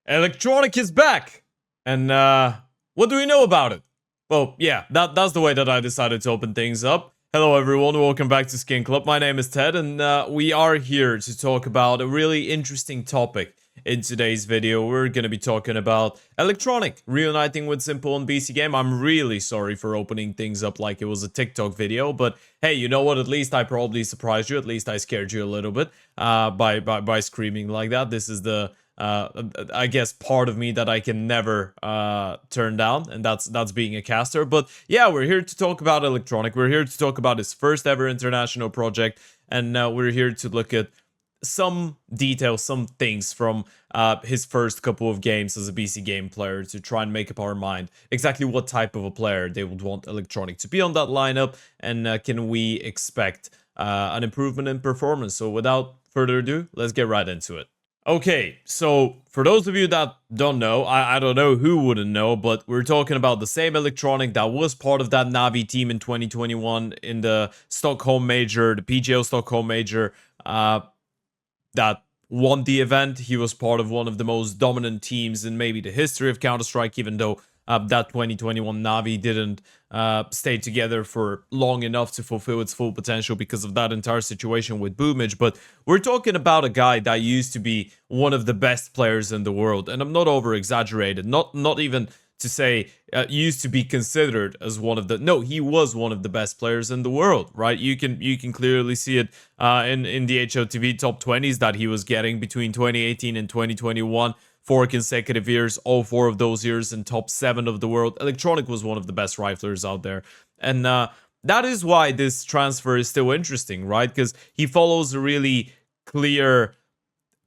electroNic is back! And, what do we know about it? Well, yeah, that's the way that I decided to open things up. Hello everyone, welcome back to SkinClub. My name is Ted, and we are here to talk about a really interesting topic. In today's video, we're gonna be talking about electroNic reuniting with Simple on BC.Game. I'm really sorry for opening things up like it was a TikTok video, but hey, you know what? At least I probably surprised you. At least I scared you a little bit by screaming like that. This is the I guess part of me that I can never turn down, and that's being a caster. But yeah, we're here to talk about electroNic. We're here to talk about his first ever international project, and we're here to look at some details, some things from his first couple of games as a BC.Game player to try and make up our mind exactly what type of a player they would want electroNic to be on that lineup, and can we expect an improvement in performance. So without further ado, let's get right into it. Okay, so for those of you that don't know, I don't know who wouldn't know, but we're talking about the same electroNic that was part of that Navi team in 2021 in the Stockholm Major, the PGO Stockholm Major, that won the event. He was part of one of the most dominant teams in maybe the history of Counter-Strike, even though that 2021 Navi didn't stay together for long enough to fulfill its full potential because of that entire situation with Boomage. But we're talking about a guy that used to be one of the best players in the world, and I'm not over-exaggerated, not even to say used to be considered as one of the, no, he was one of the best players in the world, right? You can clearly see it in the HOTV top 20s that he was getting between 2018 and 2021. 4 consecutive years, all 4 of those years in top 7 of the world. electroNic was one of the best riflers out there. And that is why this transfer is still interesting, right? Because he follows a really clear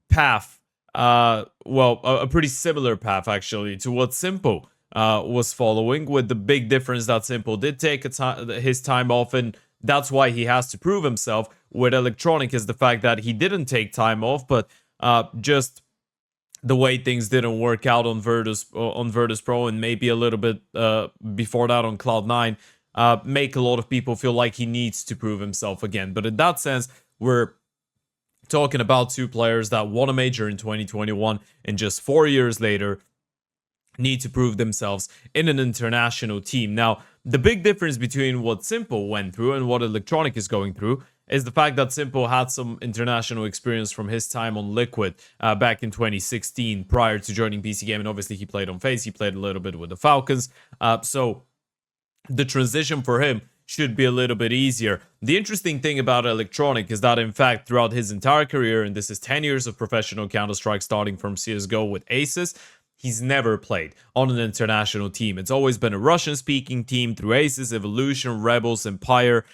path. Well, a pretty similar path, actually, to what Simple was following, with the big difference that Simple did take his time off, and that's why he has to prove himself. With electroNic is the fact that he didn't take time off, but just the way things didn't work out on Virtus Pro, and maybe a little bit before that on Cloud9, make a lot of people feel like he needs to prove himself again. But in that sense, we're talking about 2 players that won a major in 2021 and just 4 years later need to prove themselves in an international team. Now, the big difference between what Simple went through and what electroNic is going through is the fact that Simple had some international experience from his time on Liquid back in 2016 prior to joining BC.Game, and obviously he played on FaZe, he played a little bit with the Falcons, so the transition for him should be a little bit easier. The interesting thing about electroNic is that, in fact, throughout his entire career, and this is 10 years of professional Counter-Strike starting from CSGO with Aces, he's never played on an international team. It's always been a Russian-speaking team through Aces, Evolution, Rebels, Empire,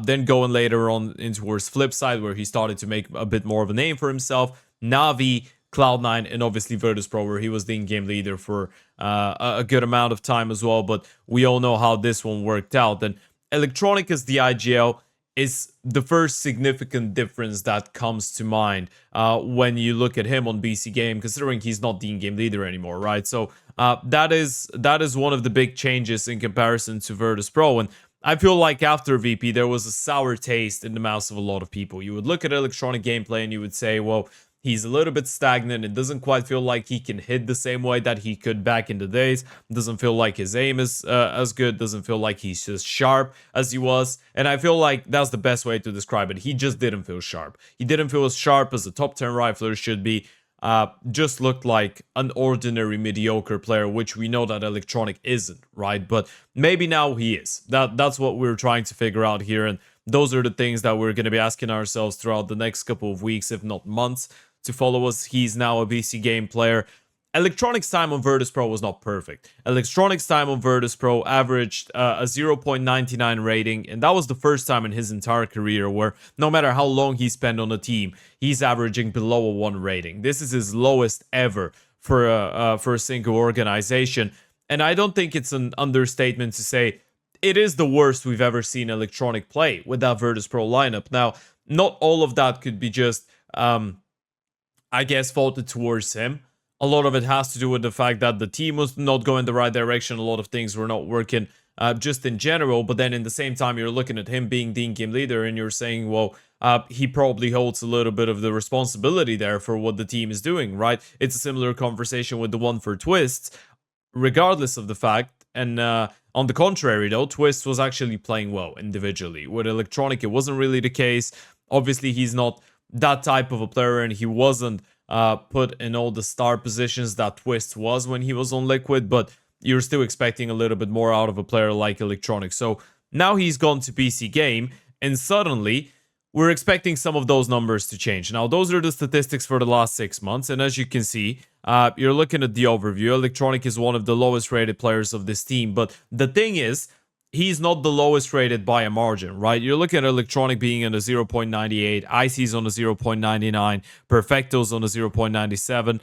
then going later on into towards flip side, where he started to make a bit more of a name for himself, Navi, Cloud9, and obviously Virtus Pro, where he was the in-game leader for a good amount of time as well. But we all know how this one worked out. And electroNic as the IGL is the first significant difference that comes to mind when you look at him on BC.Game, considering he's not the in-game leader anymore, right? So that is one of the big changes in comparison to Virtus Pro. And I feel like after VP, there was a sour taste in the mouths of a lot of people. You would look at electroNic gameplay and you would say, well, he's a little bit stagnant. It doesn't quite feel like he can hit the same way that he could back in the days. It doesn't feel like his aim is as good. Doesn't feel like he's just sharp as he was. And I feel like that's the best way to describe it. He just didn't feel sharp. He didn't feel as sharp as a top 10 rifler should be. Just looked like an ordinary mediocre player, which we know that electroNic isn't, right? But maybe now he is. That's what we're trying to figure out here. And those are the things that we're going to be asking ourselves throughout the next couple of weeks, if not months, to follow us. He's now a BC.Game player. electroNic's time on Virtus Pro was not perfect. electroNic's time on Virtus Pro averaged a 0.99 rating, and that was the first time in his entire career where no matter how long he spent on a team, he's averaging below a 1 rating. This is his lowest ever for a single organization, and I don't think it's an understatement to say it is the worst we've ever seen electroNic play with that Virtus Pro lineup. Now, not all of that could be just I guess, faulted towards him. A lot of it has to do with the fact that the team was not going the right direction. A lot of things were not working just in general. But then in the same time, you're looking at him being the in-game leader and you're saying, well, he probably holds a little bit of the responsibility there for what the team is doing, right? It's a similar conversation with the one for Twists, regardless of the fact. And on the contrary, though, Twist was actually playing well individually. With electroNic, it wasn't really the case. Obviously, he's not that type of a player, and he wasn't put in all the star positions that Twist was when he was on Liquid, but you're still expecting a little bit more out of a player like electroNic. So now he's gone to BC.Game, and suddenly we're expecting some of those numbers to change. Now, those are the statistics for the last 6 months, and as you can see, you're looking at the overview. electroNic is one of the lowest rated players of this team, but the thing is, he's not the lowest rated by a margin, right? You're looking at electroNic being on a 0.98, Icy's on a 0.99, Perfecto's on a 0.97.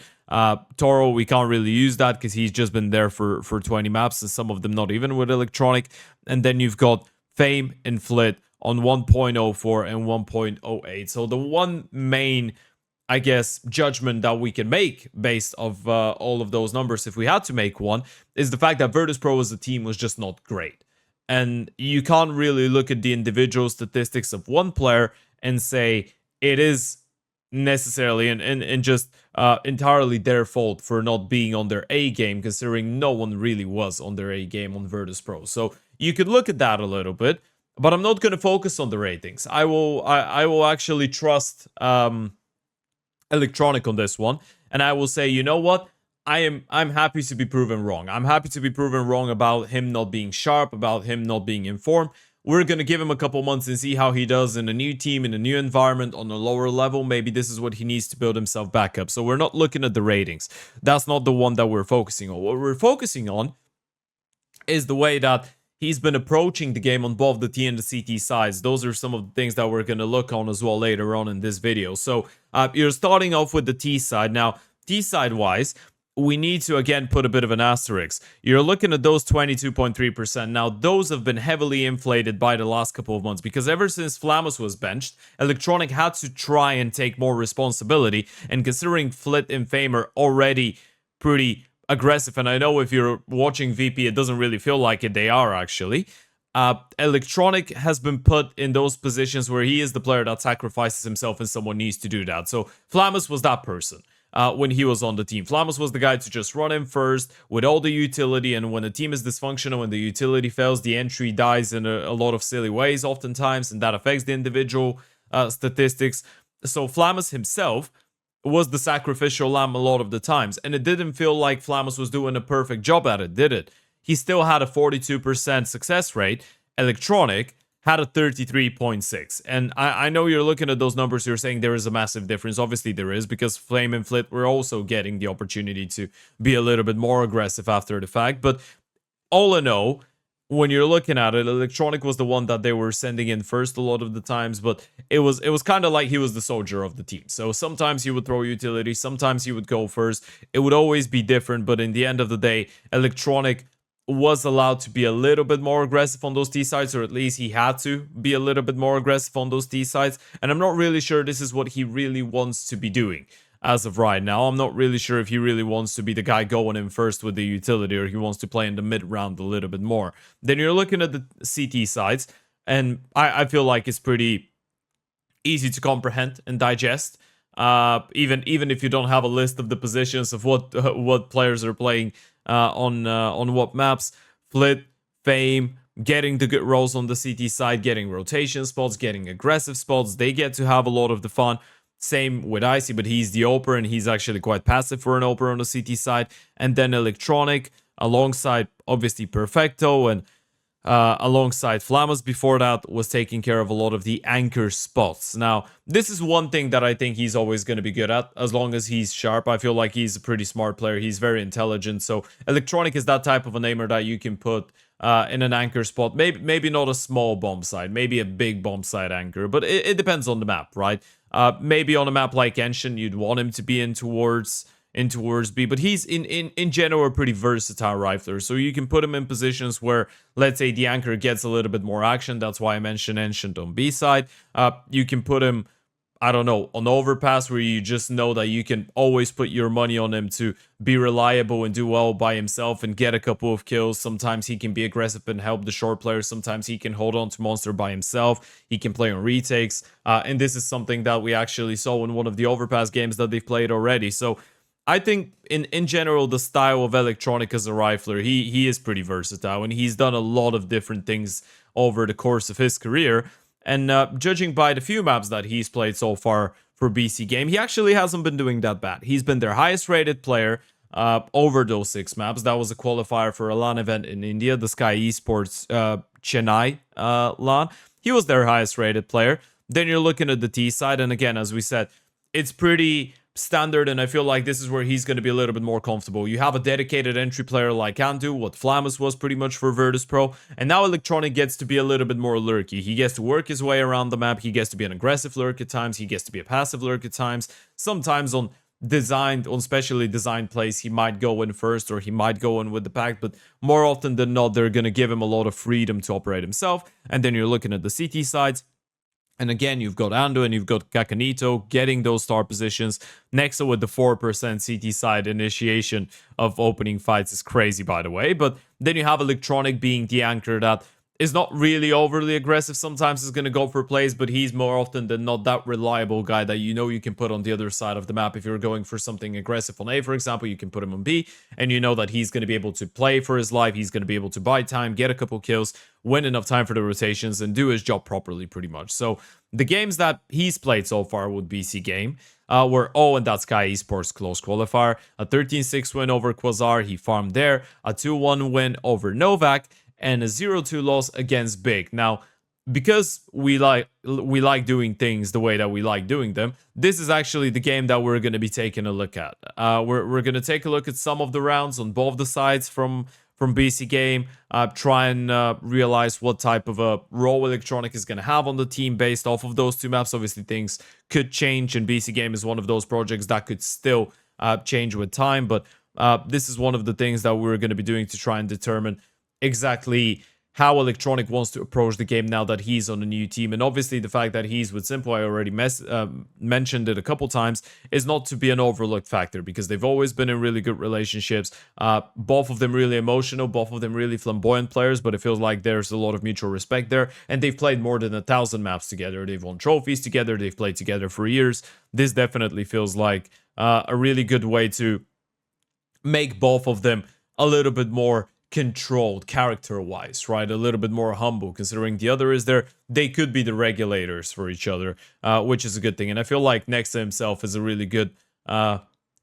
Toro, we can't really use that because he's just been there for 20 maps, and some of them not even with electroNic. And then you've got Fame and Flit on 1.04 and 1.08. So the one main, I guess, judgment that we can make based of all of those numbers, if we had to make one, is the fact that Virtus.pro as a team was just not great. And you can't really look at the individual statistics of one player and say it is necessarily and just entirely their fault for not being on their A game, considering no one really was on their A game on Virtus.pro. So you could look at that a little bit, but I'm not going to focus on the ratings. I will actually trust electroNic on this one, and I will say, you know what? I'm happy to be proven wrong. I'm happy to be proven wrong about him not being sharp, about him not being informed. We're going to give him a couple months and see how he does in a new team, in a new environment, on a lower level. Maybe this is what he needs to build himself back up. So we're not looking at the ratings. That's not the one that we're focusing on. What we're focusing on is the way that he's been approaching the game on both the T and the CT sides. Those are some of the things that we're going to look on as well later on in this video. So you're starting off with the T side. Now, T side wise, we need to again put a bit of an asterisk. You're looking at those 22.3%. Now, those have been heavily inflated by the last couple of months because ever since Flamus was benched, electroNic had to try and take more responsibility. And considering Flit and Fame are already pretty aggressive, and I know if you're watching VP, it doesn't really feel like it. They are actually. electroNic has been put in those positions where he is the player that sacrifices himself and someone needs to do that. So Flamus was that person. When he was on the team, Flamus was the guy to just run in first with all the utility, and when the team is dysfunctional, when the utility fails, the entry dies in a lot of silly ways oftentimes, and that affects the individual statistics. So Flamus himself was the sacrificial lamb a lot of the times, and it didn't feel like Flamus was doing a perfect job at it, did it? He still had a 42% success rate. electroNic had a 33.6. And I know you're looking at those numbers, you're saying there is a massive difference. Obviously there is, because Flame and Flit were also getting the opportunity to be a little bit more aggressive after the fact. But all in all, when you're looking at it, electroNic was the one that they were sending in first a lot of the times, but it was kind of like he was the soldier of the team. So sometimes he would throw utility, sometimes he would go first. It would always be different, but in the end of the day, electroNic was allowed to be a little bit more aggressive on those T sides, or at least he had to be a little bit more aggressive on those T sides. And I'm not really sure this is what he really wants to be doing as of right now. I'm not really sure if he really wants to be the guy going in first with the utility, or he wants to play in the mid round a little bit more. Then you're looking at the CT sides, and I feel like it's pretty easy to comprehend and digest. Even if you don't have a list of the positions of what players are playing on what maps. Flit, Fame, getting the good rolls on the CT side, getting rotation spots, getting aggressive spots. They get to have a lot of the fun. Same with Icy, but he's the Oper, and he's actually quite passive for an Oper on the CT side. And then electroNic, alongside obviously Perfecto, and alongside Flamus before that, was taking care of a lot of the anchor spots. Now, this is one thing that I think he's always going to be good at, as long as he's sharp. I feel like he's a pretty smart player. He's very intelligent. So electroNic is that type of an aimer that you can put in an anchor spot. Maybe not a small bomb side, maybe a big bomb side anchor, but it depends on the map, right? Maybe on a map like Enshin, you'd want him to be in towards B, but he's in general a pretty versatile rifler, so you can put him in positions where, let's say, the anchor gets a little bit more action. That's why I mentioned Ancient on B side. You can put him, I don't know, on Overpass where you just know that you can always put your money on him to be reliable and do well by himself and get a couple of kills. Sometimes he can be aggressive and help the short players. Sometimes he can hold on to monster by himself. He can play on retakes. And this is something that we actually saw in one of the Overpass games that they've played already. So I think in general, the style of electroNic as a rifler, he is pretty versatile. And he's done a lot of different things over the course of his career. And judging by the few maps that he's played so far for BC.Game, he actually hasn't been doing that bad. He's been their highest rated player over those 6 maps. That was a qualifier for a LAN event in India, the Sky Esports Chennai LAN. He was their highest rated player. Then you're looking at the T side, and again, as we said, it's pretty standard, and I feel like this is where he's going to be a little bit more comfortable. You have a dedicated entry player like Andu, what Flamus was pretty much for Virtus Pro, and now electroNic gets to be a little bit more lurky. He gets to work his way around the map, he gets to be an aggressive lurk at times, he gets to be a passive lurk at times. Sometimes on specially designed plays, he might go in first or he might go in with the pack, but more often than not, they're going to give him a lot of freedom to operate himself. And then you're looking at the CT sides. And again, you've got Ando and you've got Kakanito getting those star positions. Nexa with the 4% CT side initiation of opening fights is crazy, by the way. But then you have electroNic being the anchor that is not really overly aggressive. Sometimes is going to go for plays, but he's more often than not that reliable guy that you know you can put on the other side of the map. If you're going for something aggressive on A, for example, you can put him on B, and you know that he's going to be able to play for his life. He's going to be able to buy time, get a couple kills, win enough time for the rotations, and do his job properly, pretty much. So the games that he's played so far with BC.Game were in that Sky Esports close qualifier. A 13-6 win over Quasar, he farmed there. A 2-1 win over Novak, and a 0-2 loss against Big. Now, because we like doing things the way that we like doing them, this is actually the game that we're going to be taking a look at. We're going to take a look at some of the rounds on both the sides from BC.Game, try and realize what type of a role electroNic is going to have on the team based off of those 2 maps. Obviously, things could change, and BC.Game is one of those projects that could still change with time, but this is one of the things that we're going to be doing to try and determine exactly how electroNic wants to approach the game now that he's on a new team. And obviously the fact that he's with Simple, I already mentioned it a couple times, is not to be an overlooked factor, because they've always been in really good relationships. Both of them really emotional, both of them really flamboyant players, but it feels like there's a lot of mutual respect there. And they've played more than 1,000 maps together. They've won trophies together. They've played together for years. This definitely feels like a really good way to make both of them a little bit more controlled character-wise, right? A little bit more humble, considering the other is there. They could be the regulators for each other, which is a good thing. And I feel like Nexa himself is a really good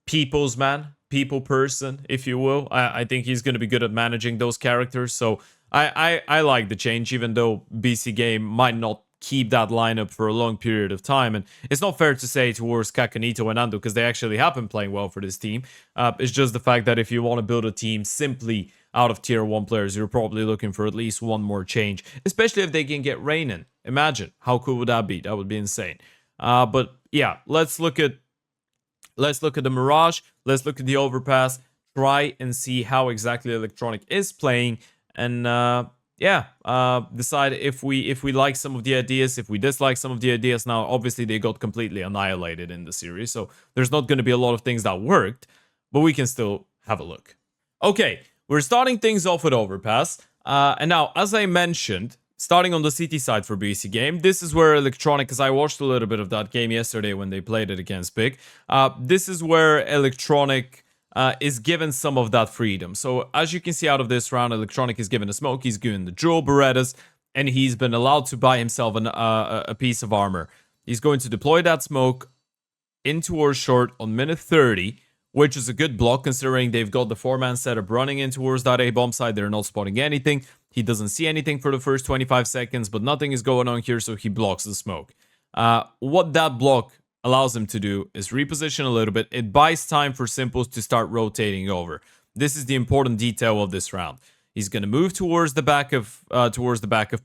people's man, people person, if you will. I think he's going to be good at managing those characters. So I like the change, even though BC.Game might not keep that lineup for a long period of time. And it's not fair to say towards Kakanito and Ando, because they actually have been playing well for this team. It's just the fact that if you want to build a team simply out of tier 1 players, you're probably looking for at least one more change, especially if they can get Rain in. Imagine how cool would that be? That would be insane. But yeah, let's look at the Mirage, let's look at the Overpass, try and see how exactly electroNic is playing, and decide if we like some of the ideas, if we dislike some of the ideas. Now, obviously, they got completely annihilated in the series, so there's not going to be a lot of things that worked, but we can still have a look. Okay, we're starting things off with Overpass, and now, as I mentioned, starting on the CT side for BC.Game, this is where electroNic, because I watched a little bit of that game yesterday when they played it against Big, this is where electroNic is given some of that freedom. So as you can see out of this round, electroNic is given a smoke, he's given the dual Berettas, and he's been allowed to buy himself a piece of armor. He's going to deploy that smoke into our short on minute 30, which is a good block considering they've got the 4-man setup running in towards that A-bomb side. They're not spotting anything. He doesn't see anything for the first 25 seconds, but nothing is going on here, so he blocks the smoke. What that block allows him to do is reposition a little bit. It buys time for Simples to start rotating over. This is the important detail of this round. He's going to move towards the back of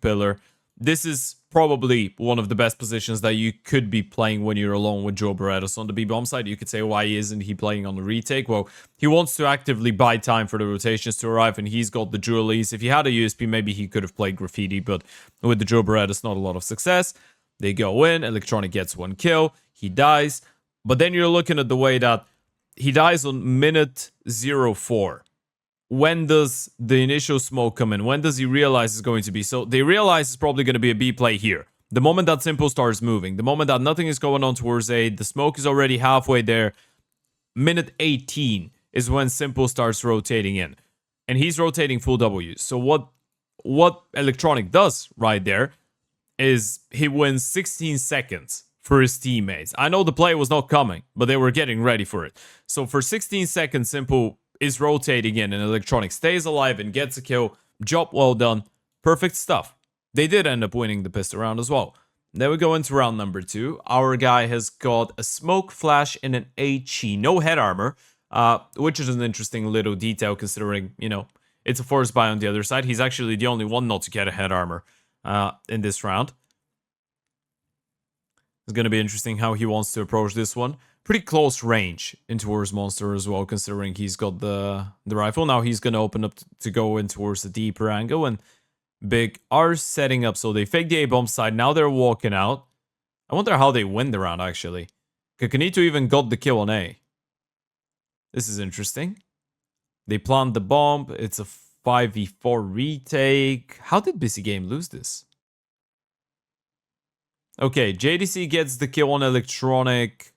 Pillar. This is probably one of the best positions that you could be playing when you're alone with Joe Berettas. On the B-bomb side, you could say, why isn't he playing on the retake? Well, he wants to actively buy time for the rotations to arrive, and he's got the dualies. If he had a USP, maybe he could have played Graffiti, but with the Joe Berettas, not a lot of success. They go in, electroNic gets 1 kill, he dies. But then you're looking at the way that he dies on minute 04. When does the initial smoke come in? When does he realize it's going to be? So they realize it's probably going to be a B play here. The moment that Simple starts moving, the moment that nothing is going on towards A, the smoke is already halfway there. Minute 18 is when Simple starts rotating in. And he's rotating full W. So what electroNic does right there is he wins 16 seconds for his teammates. I know the play was not coming, but they were getting ready for it. So for 16 seconds, Simple is rotating in and electroNic stays alive and gets a kill. Job well done. Perfect stuff. They did end up winning the pistol round as well. Then we go into round number 2. Our guy has got a smoke flash and an HE. No head armor, which is an interesting little detail considering, you know, it's a force buy on the other side. He's actually the only one not to get a head armor in this round. It's going to be interesting how he wants to approach this one. Pretty close range in towards Monster as well, considering he's got the rifle. Now he's going to open up to go in towards the deeper angle, and Big are setting up. So they fake the A-bomb side. Now they're walking out. I wonder how they win the round, actually. Kakanito even got the kill on A. This is interesting. They plant the bomb. It's a 5v4 retake. How did BC.Game lose this? Okay, JDC gets the kill on electroNic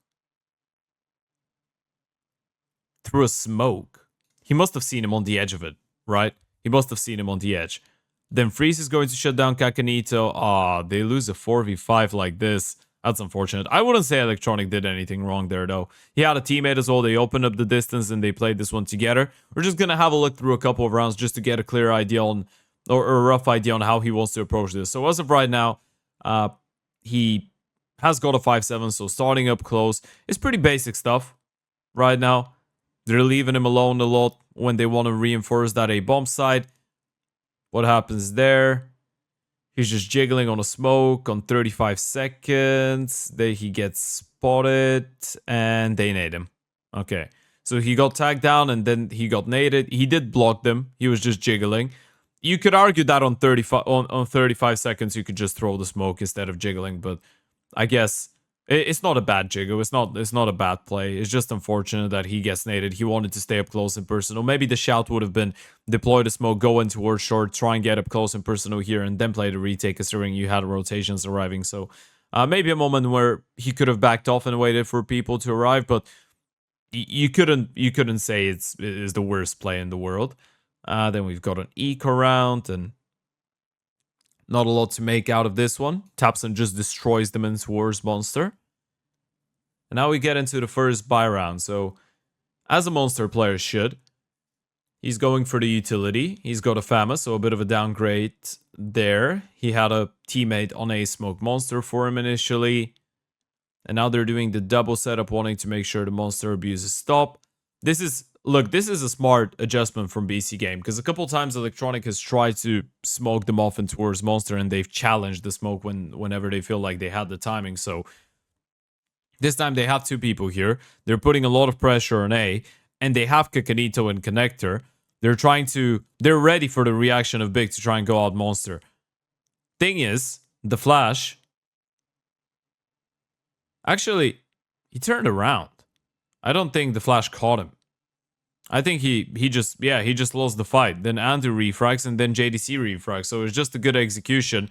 through a smoke. He must have seen him on the edge of it, right? He must have seen him on the edge. Then Freeze is going to shut down Kakanito. Ah, they lose a 4v5 like this. That's unfortunate. I wouldn't say electroNic did anything wrong there, though. He had a teammate as well. They opened up the distance and they played this one together. We're just going to have a look through a couple of rounds just to get a clear idea on, or a rough idea on how he wants to approach this. So as of right now, he has got a 5-7, so starting up close is pretty basic stuff right now. They're leaving him alone a lot when they want to reinforce that A-bomb side. What happens there? He's just jiggling on a smoke on 35 seconds. Then he gets spotted and they nade him. Okay, so he got tagged down and then he got naded. He did block them. He was just jiggling. You could argue that on 35 seconds you could just throw the smoke instead of jiggling, but I guess it's not a bad jiggle. It's not a bad play. It's just unfortunate that he gets naded. He wanted to stay up close and personal. Maybe the shout would have been deploy the smoke, go in towards short, try and get up close and personal here, and then play the retake considering you had rotations arriving. So maybe a moment where he could have backed off and waited for people to arrive, but you couldn't say it is the worst play in the world. Then we've got an eco round, and not a lot to make out of this one. Tapson just destroys them in towards Monster. And now we get into the first buy round. So, as a Monster player should, he's going for the utility. He's got a FAMA, so a bit of a downgrade there. He had a teammate on a smoke Monster for him initially. And now they're doing the double setup, wanting to make sure the Monster abuses stop. This is a smart adjustment from BC.Game, because a couple times electroNic has tried to smoke them off in towards Monster, and they've challenged the smoke whenever they feel like they had the timing. So this time they have 2 people here. They're putting a lot of pressure on A, and they have Kakanito and Connector. They're ready for the reaction of Big to try and go out Monster. Thing is, the flash, actually, he turned around. I don't think the flash caught him. I think he just lost the fight. Then Andrew refrags and then JDC refrags. So it's just a good execution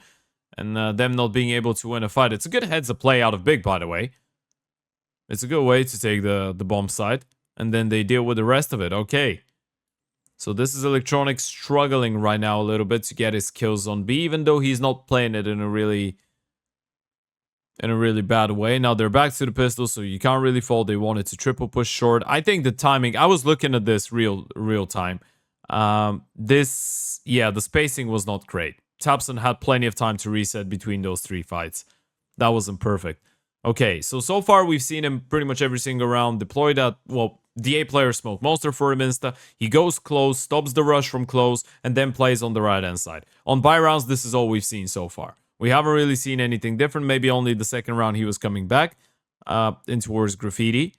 and them not being able to win a fight. It's a good heads up play out of Big, by the way. It's a good way to take the bomb side. And then they deal with the rest of it. Okay. So this is electroNic struggling right now a little bit to get his kills on B, even though he's not playing it in a really bad way. Now they're back to the pistol, so you can't really fall. They wanted to triple push short. I think the timing, I was looking at this real time. The spacing was not great. Tapson had plenty of time to reset between those 3 fights. That wasn't perfect. Okay, so far we've seen him pretty much every single round deploy that, well, the A player smoke Monster for him insta. He goes close, stops the rush from close, and then plays on the right hand side. On buy rounds, this is all we've seen so far. We haven't really seen anything different. Maybe only the second round he was coming back in towards Graffiti.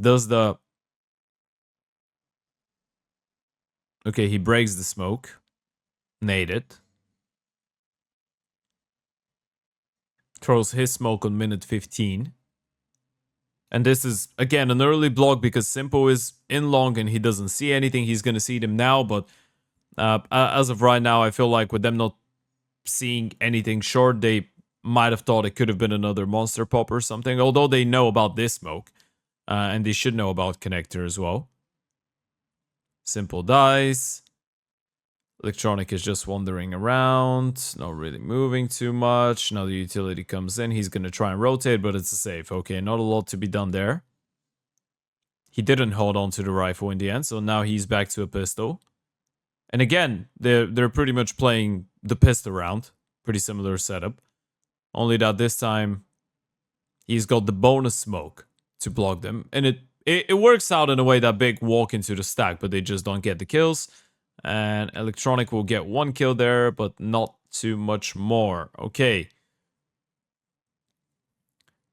Okay, he breaks the smoke. Nade it. Throws his smoke on minute 15. And this is, again, an early block because Simpo is in long and he doesn't see anything. He's going to see them now, but as of right now, I feel like with them not seeing anything short, they might have thought it could have been another monster pop or something, although they know about this smoke. And they should know about connector as well. Simple dies. electroNic is just wandering around, not really moving too much. Now the utility comes in. He's going to try and rotate, but it's a safe. Okay, not a lot to be done there. He didn't hold on to the rifle in the end, so now he's back to a pistol. And again, they're pretty much playing the pistol round. Pretty similar setup. Only that this time, he's got the bonus smoke to block them. And it works out in a way that Big walk into the stack, but they just don't get the kills. And electroNic will get 1 kill there, but not too much more. Okay.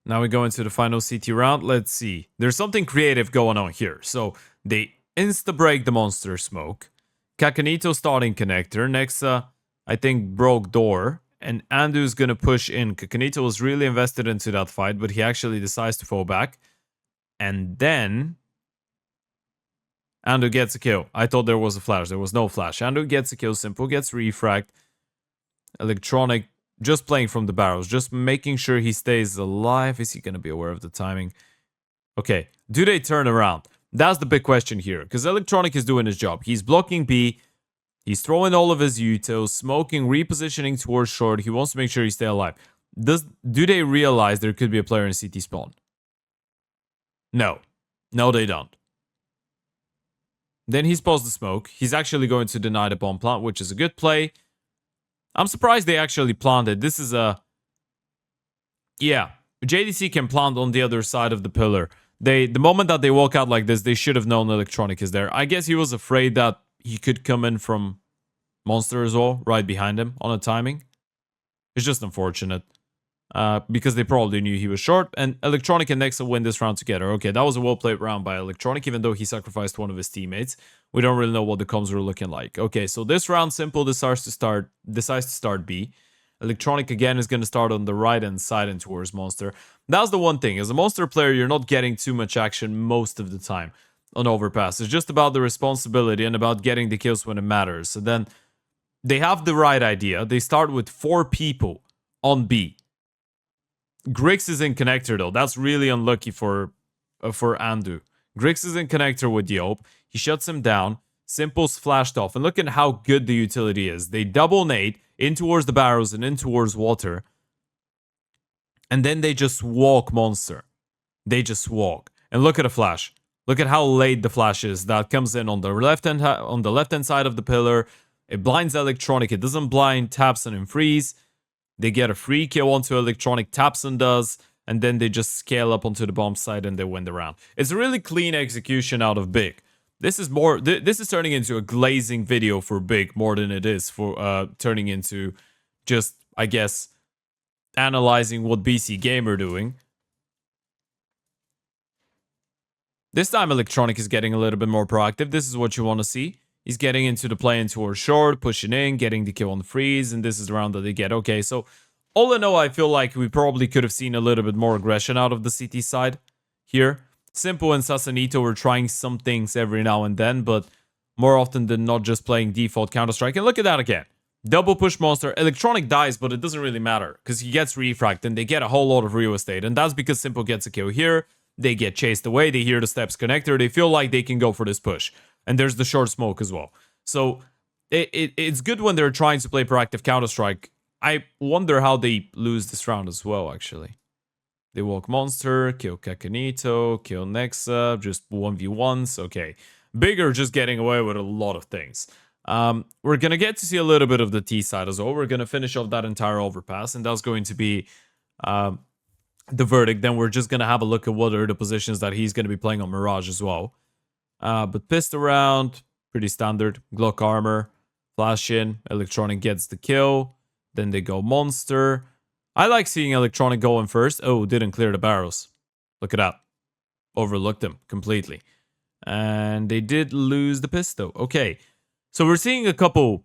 Now we go into the final CT round. Let's see. There's something creative going on here. So they insta-break the monster smoke. Kakanito starting connector. Nexa, I think, broke door. And Andu's going to push in. Kakanito was really invested into that fight, but he actually decides to fall back. And then Andu gets a kill. I thought there was a flash. There was no flash. Andu gets a kill. Simple gets refragged. electroNic just playing from the barrels. Just making sure he stays alive. Is he going to be aware of the timing? Okay. Do they turn around? That's the big question here. Because electroNic is doing his job. He's blocking B. He's throwing all of his utos. Smoking. Repositioning towards short. He wants to make sure he stay alive. Do they realize there could be a player in CT spawn? No. No, they don't. Then he's paused the smoke. He's actually going to deny the bomb plant, which is a good play. I'm surprised they actually planted. This is a... Yeah, JDC can plant on the other side of the pillar. The moment that they walk out like this, they should have known electroNic is there. I guess he was afraid that he could come in from Monster as well, right behind him on a timing. It's just unfortunate. Because they probably knew he was short, and electroNic and Nexa win this round together. Okay, that was a well-played round by electroNic, even though he sacrificed one of his teammates. We don't really know what the comms were looking like. Okay, so this round, Simple decides to start B. electroNic again is going to start on the right-hand side and towards Monster. That's the one thing. As a Monster player, you're not getting too much action most of the time on Overpass. It's just about the responsibility and about getting the kills when it matters. So then, they have the right idea. They start with 4 people on B. Grix is in connector though. That's really unlucky for Andu. Grix is in connector with Yope. He shuts him down. Simple's flashed off. And look at how good the utility is. They double nade in towards the barrels and in towards water. And then they just walk Monster. They just walk. And look at the flash. Look at how late the flash is. That comes in on the left-hand side of the pillar. It blinds electroNic. It doesn't blind Tapson and Freeze. They get a free kill onto electroNic, Tapson does, and then they just scale up onto the bomb side and they win the round. It's a really clean execution out of Big. This is more. This is turning into a glazing video for Big more than it is for turning into just, I guess, analyzing what BC.Game are doing. This time electroNic is getting a little bit more proactive. This is what you want to see. He's getting into the play in towards short, pushing in, getting the kill on the freeze, and this is the round that they get. Okay, so all in all, I feel like we probably could have seen a little bit more aggression out of the CT side here. Simple and Sasanito were trying some things every now and then, but more often than not just playing default counterstrike. And look at that again. Double push Monster. electroNic dies, but it doesn't really matter because he gets refragged and they get a whole lot of real estate. And that's because Simple gets a kill here. They get chased away. They hear the steps connector. They feel like they can go for this push. And there's the short smoke as well. So it's good when they're trying to play proactive Counter-Strike. I wonder how they lose this round as well, actually. They walk Monster, kill Kakanito, kill Nexa, just 1v1s. Okay. Bigger just getting away with a lot of things. We're going to get to see a little bit of the T side as well. We're going to finish off that entire overpass, and that's going to be the verdict. Then we're just going to have a look at what are the positions that he's going to be playing on Mirage as well. But pistol round, pretty standard. Glock armor, flash in, electroNic gets the kill. Then they go Monster. I like seeing electroNic going first. Oh, didn't clear the barrels. Look at that. Overlooked them completely. And they did lose the pistol. Okay. So we're seeing a couple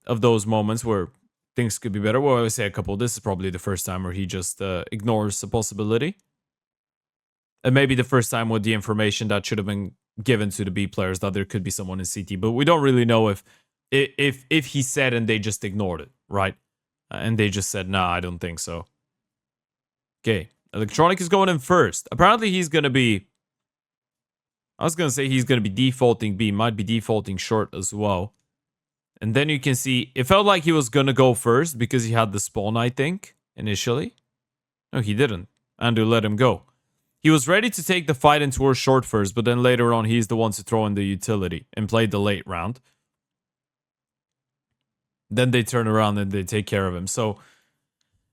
of those moments where things could be better. Well, I would say a couple. This is probably the first time where he just ignores the possibility. And maybe the first time with the information that should have been given to the B players that there could be someone in CT. But we don't really know if he said and they just ignored it, right? And they just said, nah, I don't think so. Okay, electroNic is going in first. Apparently he's going to be... I was going to say he's going to be defaulting B. Might be defaulting short as well. And then you can see, it felt like he was going to go first because he had the spawn, I think, initially. No, he didn't. Andu let him go. He was ready to take the fight in towards short first, but then later on, he's the one to throw in the utility and play the late round. Then they turn around and they take care of him. So,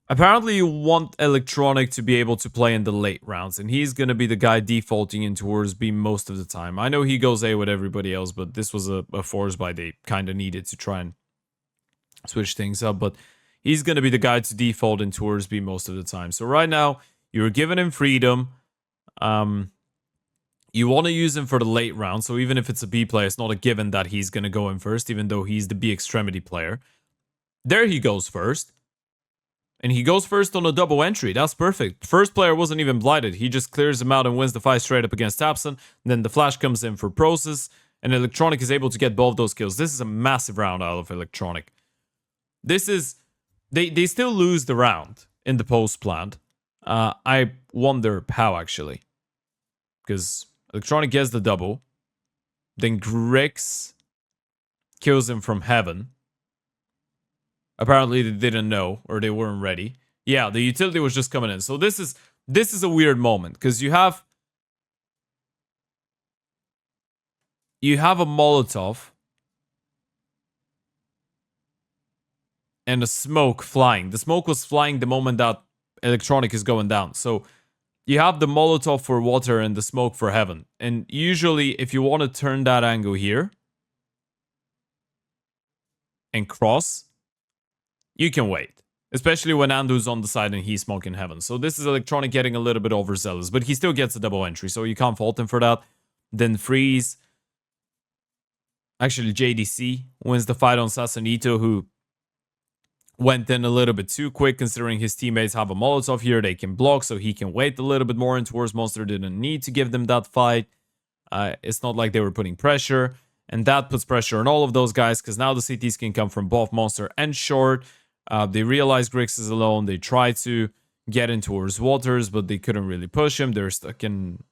apparently you want electroNic to be able to play in the late rounds, and he's going to be the guy defaulting in towards B most of the time. I know he goes A with everybody else, but this was a force buy they kind of needed to try and switch things up, but he's going to be the guy to default in towards B most of the time. So right now, you're giving him freedom. You want to use him for the late round, so even if it's a B player, it's not a given that he's going to go in first, even though he's the B extremity player. There he goes first. And he goes first on a double entry. That's perfect. First player wasn't even blighted. He just clears him out and wins the fight straight up against Tapson. Then the flash comes in for process. And electroNic is able to get both those kills. This is a massive round out of electroNic. This is... They still lose the round in the post plant. I wonder how, actually. Because electroNic gets the double. Then Grix kills him from heaven. Apparently they didn't know, or they weren't ready. Yeah, the utility was just coming in. So this is a weird moment, because you have a Molotov and a smoke flying. The smoke was flying the moment that electroNic is going down. So you have the Molotov for water and the smoke for heaven. And usually, if you want to turn that angle here and cross, you can wait. Especially when Andu's on the side and he's smoking heaven. So this is electroNic getting a little bit overzealous. But he still gets a double entry, so you can't fault him for that. Then Freeze. Actually, JDC wins the fight on Sasanito, who went in a little bit too quick, considering his teammates have a Molotov here. They can block, so he can wait a little bit more in towards Monster. Didn't need to give them that fight. It's not like they were putting pressure. And that puts pressure on all of those guys, because now the CTs can come from both Monster and Short. They realize Grix is alone. They try to get in towards Waters, but they couldn't really push him. They're stuck in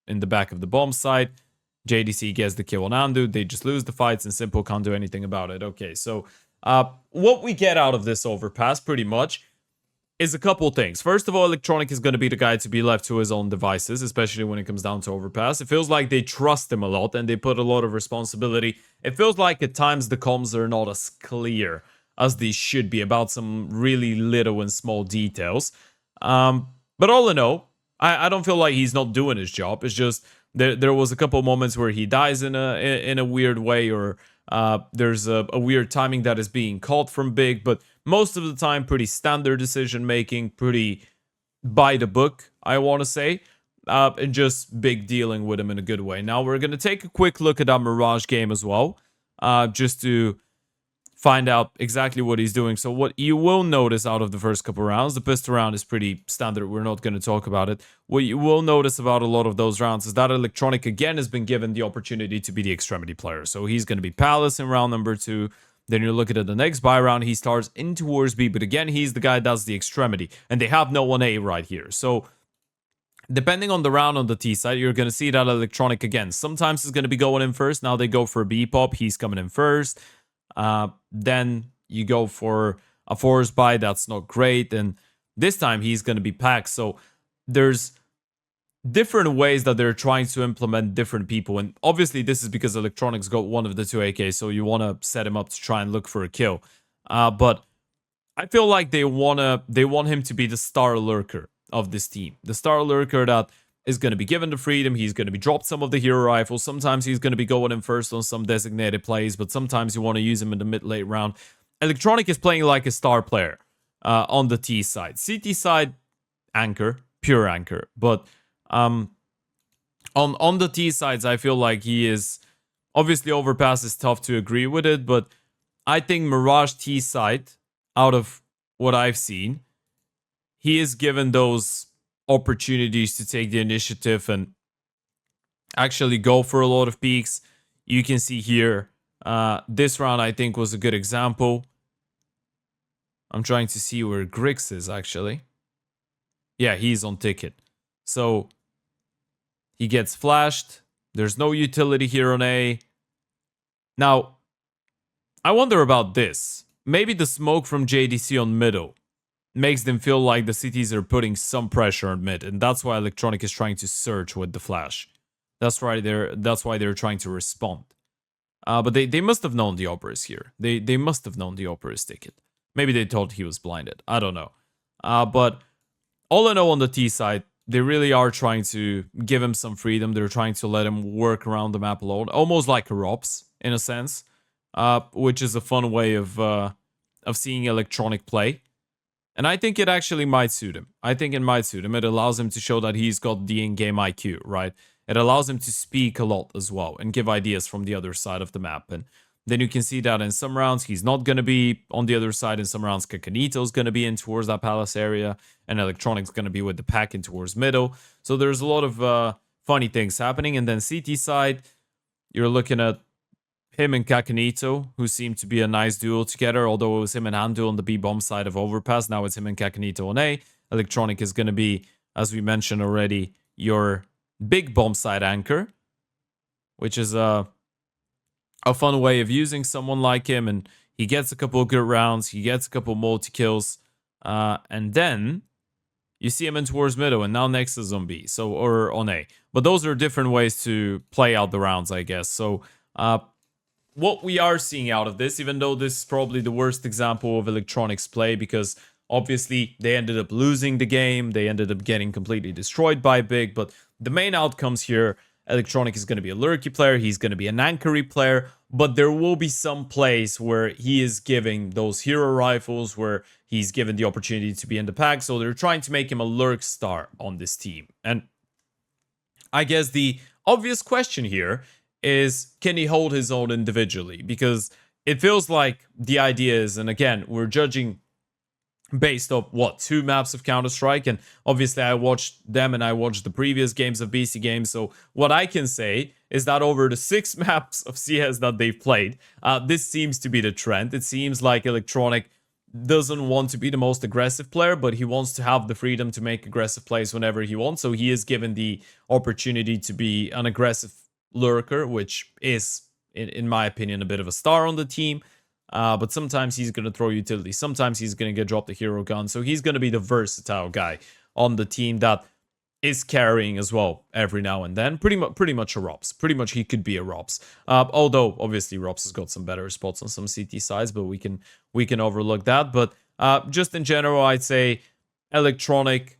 the back of the bomb site. JDC gets the kill on Andu. They just lose the fights, and Simple can't do anything about it. Okay, so what we get out of this overpass, pretty much, is a couple things. First of all, electroNic is going to be the guy to be left to his own devices, especially when it comes down to overpass. It feels like they trust him a lot, and they put a lot of responsibility. It feels like at times the comms are not as clear as these should be about some really little and small details. But all in all, I don't feel like he's not doing his job. It's just there was a couple moments where he dies in a weird way, or there's a weird timing that is being called from Big, but most of the time pretty standard decision making, pretty by the book, I want to say, and just Big dealing with him in a good way. Now we're going to take a quick look at that Mirage game as well, just to find out exactly what he's doing. So what you will notice out of the first couple rounds, the pistol round is pretty standard. We're not going to talk about it. What you will notice about a lot of those rounds is that electroNic again has been given the opportunity to be the extremity player. So he's going to be Palace in round number 2. Then you're looking at the next buy round. He starts in towards B, but again, he's the guy that's the extremity. And they have no 1A right here. So depending on the round on the T side, you're going to see that electroNic again. Sometimes it's going to be going in first. Now they go for a B pop. He's coming in first. Then you go for a force buy. That's not great. And this time he's going to be packed. So there's different ways that they're trying to implement different people. And obviously this is because electroNic's got one of the 2 AKs. So you want to set him up to try and look for a kill. But I feel like they want him to be the star lurker of this team. The star lurker that is going to be given the freedom. He's going to be dropped some of the hero rifles. Sometimes he's going to be going in first on some designated plays, but sometimes you want to use him in the mid-late round. electroNic is playing like a star player on the T side. CT side, anchor, pure anchor. But on the T sides, I feel like he is... Obviously, Overpass is tough to agree with it, but I think Mirage T side out of what I've seen, he is given those opportunities to take the initiative and actually go for a lot of peaks. You can see here, this round I think was a good example. I'm trying to see where Grix is actually. Yeah, he's on ticket. So he gets flashed. There's no utility here on A. Now, I wonder about this. Maybe the smoke from JDC on middle makes them feel like the cities are putting some pressure on mid, and that's why electroNic is trying to search with the flash. That's why they're trying to respond. But they must have known the Opera is here. They must have known the Opera is ticket. Maybe they thought he was blinded. I don't know. But all in all, on the T side, they really are trying to give him some freedom. They're trying to let him work around the map alone, almost like a Rops in a sense, which is a fun way of seeing electroNic play. And I think it actually might suit him. I think it might suit him. It allows him to show that he's got the in-game IQ, right? It allows him to speak a lot as well and give ideas from the other side of the map. And then you can see that in some rounds, he's not going to be on the other side. In some rounds, Kakanito's going to be in towards that palace area. And electroNic's going to be with the pack in towards middle. So there's a lot of funny things happening. And then CT side, you're looking at him and Kakanito, who seem to be a nice duo together. Although it was him and Handu on the B-bomb side of Overpass. Now it's him and Kakanito on A. electroNic is going to be, as we mentioned already, your big bomb side anchor. Which is a fun way of using someone like him, and he gets a couple of good rounds, he gets a couple multi-kills, and then you see him in towards middle, and now next is on B, so, or on A. But those are different ways to play out the rounds, I guess. So, what we are seeing out of this, even though this is probably the worst example of electroNic's play, because obviously they ended up losing the game, they ended up getting completely destroyed by Big, but the main outcomes here, electroNic is going to be a lurky player, he's going to be an anchory player, but there will be some plays where he is giving those hero rifles, where he's given the opportunity to be in the pack, so they're trying to make him a lurk star on this team. And I guess the obvious question here is, can he hold his own individually? Because it feels like the idea is, and again, we're judging based off, what, 2 maps of Counter-Strike, and obviously I watched them and I watched the previous games of BC.Game, so what I can say is that over the 6 maps of CS that they've played, this seems to be the trend. It seems like electroNic doesn't want to be the most aggressive player, but he wants to have the freedom to make aggressive plays whenever he wants, so he is given the opportunity to be an aggressive lurker, which is, in my opinion, a bit of a star on the team. But sometimes he's going to throw utility. Sometimes he's going to get dropped a hero gun. So he's going to be the versatile guy on the team that is carrying as well every now and then. Pretty much a Rops. Pretty much he could be a Rops. Although, obviously, Rops has got some better spots on some CT sides, but we can overlook that. But just in general, I'd say electroNic,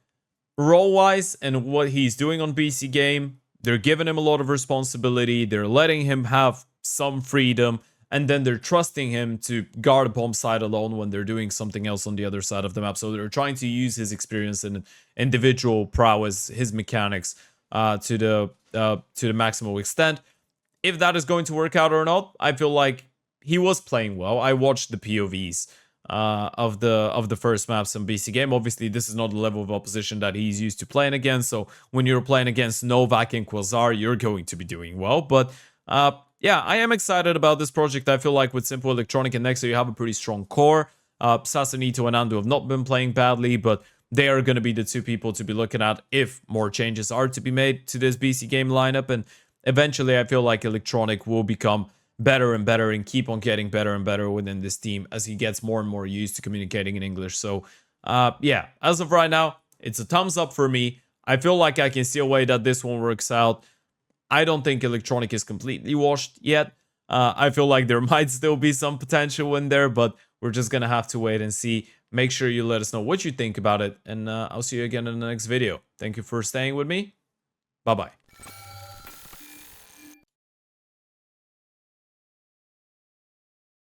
role-wise and what he's doing on BC.Game, they're giving him a lot of responsibility. They're letting him have some freedom. And then they're trusting him to guard a bomb side alone when they're doing something else on the other side of the map. So they're trying to use his experience and individual prowess, his mechanics, to the maximal extent. If that is going to work out or not, I feel like he was playing well. I watched the POVs of the first maps in BC.Game. Obviously, this is not the level of opposition that he's used to playing against. So when you're playing against Novak and Quasar, you're going to be doing well. But yeah, I am excited about this project. I feel like with Simple electroNic and Nexa, you have a pretty strong core. Sasanito and Andu have not been playing badly, but they are going to be the 2 people to be looking at if more changes are to be made to this BC.Game lineup. And eventually, I feel like electroNic will become better and better and keep on getting better and better within this team as he gets more and more used to communicating in English. So, yeah, as of right now, it's a thumbs up for me. I feel like I can see a way that this one works out. I don't think electroNic is completely washed yet. I feel like there might still be some potential in there, but we're just going to have to wait and see. Make sure you let us know what you think about it, and I'll see you again in the next video. Thank you for staying with me. Bye-bye.